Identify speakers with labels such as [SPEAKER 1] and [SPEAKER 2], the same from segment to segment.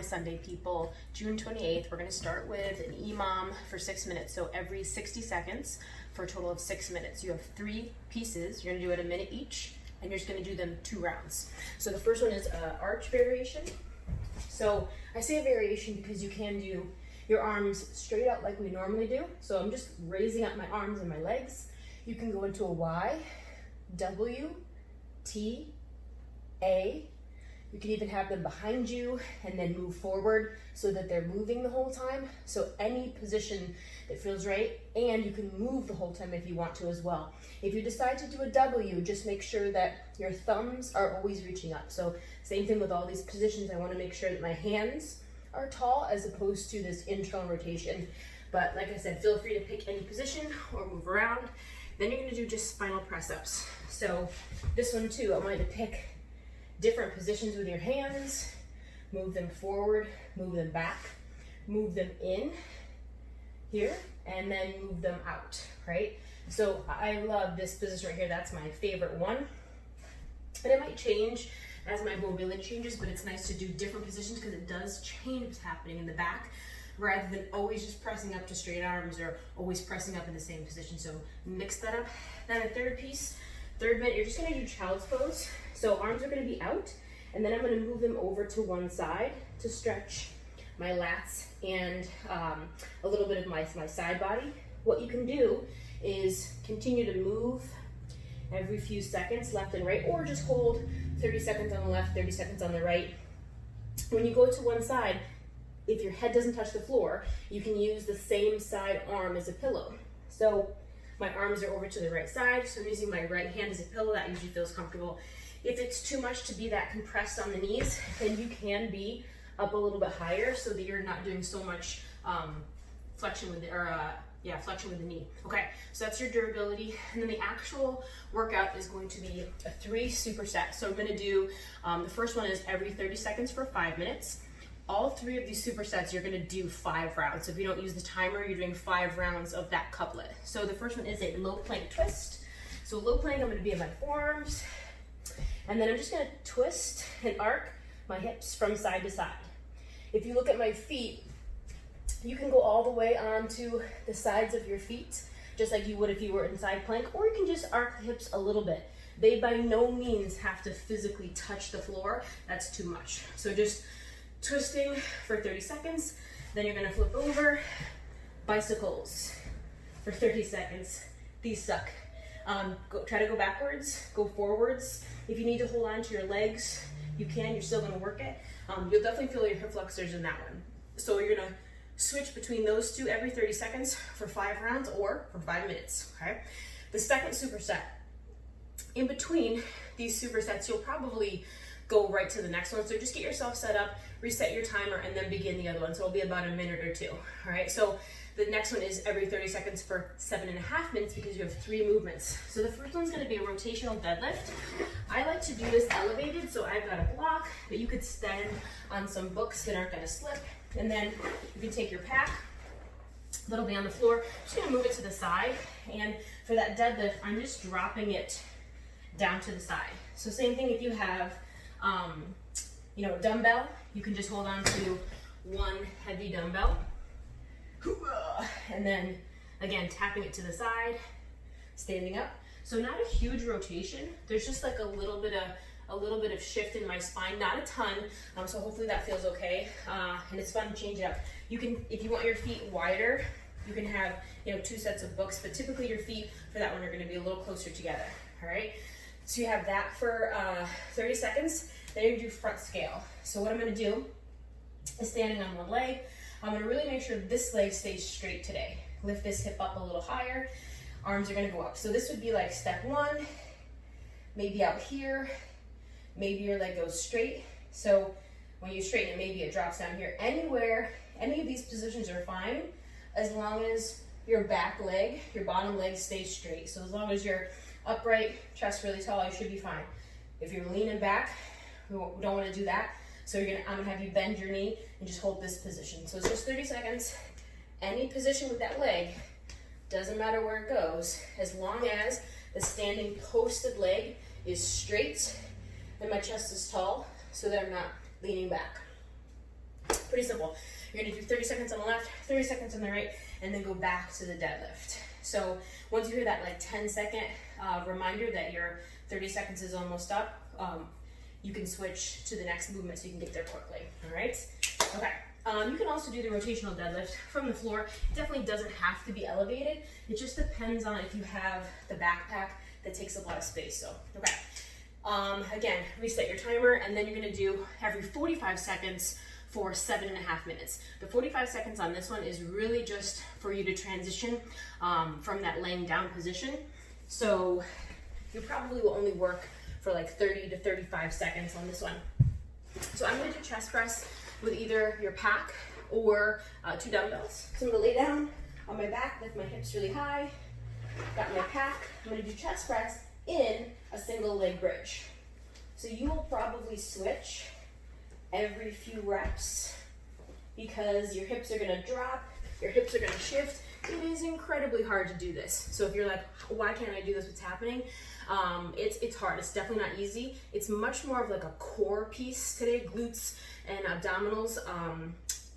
[SPEAKER 1] Sunday, people. June 28th, we're gonna start with an EMOM for 6 minutes. So every 60 seconds for a total of 6 minutes. You have 3 pieces. You're gonna do it a minute each, and you're just gonna do them 2 rounds. So the first one is arch variation. So I say a variation because you can do your arms straight out like we normally do. So I'm just raising up my arms and my legs. You can go into a Y, W, T, A. You can even have them behind you and then move forward so that they're moving the whole time. So any position that feels right, and you can move the whole time if you want to as well. If you decide to do a W, just make sure that your thumbs are always reaching up. So same thing with all these positions. I want to make sure that my hands are tall as opposed to this internal rotation. But like I said, feel free to pick any position or move around. Then you're going to do just spinal press ups. So this one too, I wanted to pick different positions with your hands, move them forward, move them back, move them in here, and then move them out, right? So I love this position right here. That's my favorite one. And it might change as my mobility changes, but it's nice to do different positions because it does change what's happening in the back rather than always just pressing up to straight arms or always pressing up in the same position. So mix that up. Then a third piece, third minute, you're just gonna do child's pose. So arms are gonna be out, and then I'm gonna move them over to one side to stretch my lats and a little bit of my side body. What you can do is continue to move every few seconds, left and right, or just hold 30 seconds on the left, 30 seconds on the right. When you go to one side, if your head doesn't touch the floor, you can use the same side arm as a pillow. So my arms are over to the right side, so I'm using my right hand as a pillow. That usually feels comfortable. If it's too much to be that compressed on the knees, then you can be up a little bit higher so that you're not doing so much flexion with the knee. Okay, so that's your durability. And then the actual workout is going to be a 3 supersets. So I'm gonna do, the first one is every 30 seconds for 5 minutes. All 3 of these supersets, you're gonna do 5 rounds. So if you don't use the timer, you're doing 5 rounds of that couplet. So the first one is a low plank twist. So low plank, I'm gonna be in my forearms. And then I'm just gonna twist and arc my hips from side to side. If you look at my feet, you can go all the way onto the sides of your feet, just like you would if you were in side plank, or you can just arc the hips a little bit. They by no means have to physically touch the floor. That's too much. So just twisting for 30 seconds, then you're gonna flip over, bicycles for 30 seconds. These suck. Try to go backwards, go forwards. If you need to hold on to your legs, you can, you're still gonna work it. You'll definitely feel your hip flexors in that one. So you're gonna switch between those 2 every 30 seconds for 5 rounds or for 5 minutes, okay? The second superset, in between these supersets, you'll probably go right to the next one. So just get yourself set up, reset your timer, and then begin the other one. So it'll be about a minute or 2, all right? So the next one is every 30 seconds for 7.5 minutes because you have 3 movements. So the first one's gonna be a rotational deadlift. I like to do this elevated, so I've got a block, but you could stand on some books that aren't gonna slip. And then you can take your pack, that'll be on the floor. Just gonna move it to the side. And for that deadlift, I'm just dropping it down to the side. So same thing if you have, a dumbbell, you can just hold on to one heavy dumbbell. And then again, tapping it to the side, standing up. So not a huge rotation. There's just like a little bit of shift in my spine, not a ton. So hopefully that feels okay. And it's fun to change it up. You can, if you want your feet wider, you can have 2 sets of books, but typically your feet for that one are going to be a little closer together. All right. So you have that for 30 seconds. Then you're gonna do front scale. So what I'm gonna do is standing on one leg. I'm gonna really make sure this leg stays straight today. Lift this hip up a little higher. Arms are gonna go up. So this would be like step 1, maybe out here, maybe your leg goes straight. So when you straighten it, maybe it drops down here. Anywhere, any of these positions are fine as long as your back leg, your bottom leg stays straight. So as long as you're upright, chest really tall, you should be fine. If you're leaning back, we don't want to do that. So I'm gonna have you bend your knee and just hold this position. So it's just 30 seconds. Any position with that leg, doesn't matter where it goes, as long as the standing posted leg is straight and my chest is tall so that I'm not leaning back. Pretty simple. You're gonna do 30 seconds on the left, 30 seconds on the right, and then go back to the deadlift. So once you hear that like 10-second reminder that your 30 seconds is almost up, you can switch to the next movement so you can get there quickly, all right? Okay, you can also do the rotational deadlift from the floor. It definitely doesn't have to be elevated. It just depends on if you have the backpack that takes up a lot of space, so, okay. Again, reset your timer, and then you're gonna do every 45 seconds for 7.5 minutes. The 45 seconds on this one is really just for you to transition from that laying down position. So you probably will only work for like 30 to 35 seconds on this one. So I'm gonna do chest press with either your pack or 2 dumbbells. So I'm gonna lay down on my back, lift my hips really high, got my pack. I'm gonna do chest press in a single leg bridge. So you will probably switch every few reps because your hips are gonna drop, your hips are gonna shift. It is incredibly hard to do this. So if you're like, why can't I do this, what's happening? It's hard, it's definitely not easy. It's much more of like a core piece today, glutes and abdominals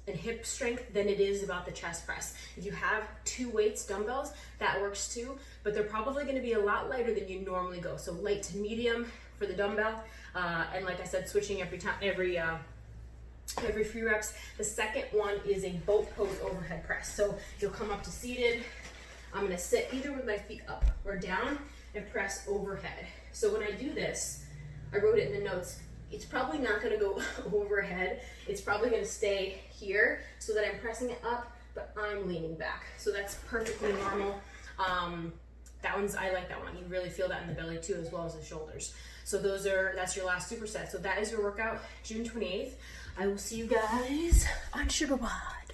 [SPEAKER 1] and hip strength, than it is about the chest press. If you have 2 weights, dumbbells, that works too, but they're probably gonna be a lot lighter than you normally go. So light to medium for the dumbbell, and like I said, switching every few reps. The second one is a boat pose overhead press. So you'll come up to seated. I'm gonna sit either with my feet up or down and press overhead. So when I do this, I wrote it in the notes, it's probably not gonna go overhead. It's probably gonna stay here so that I'm pressing it up, but I'm leaning back. So that's perfectly normal. I like that one. You really feel that in the belly too, as well as the shoulders. So that's your last superset. So that is your workout, June 28th. I will see you guys on Sugar WOD.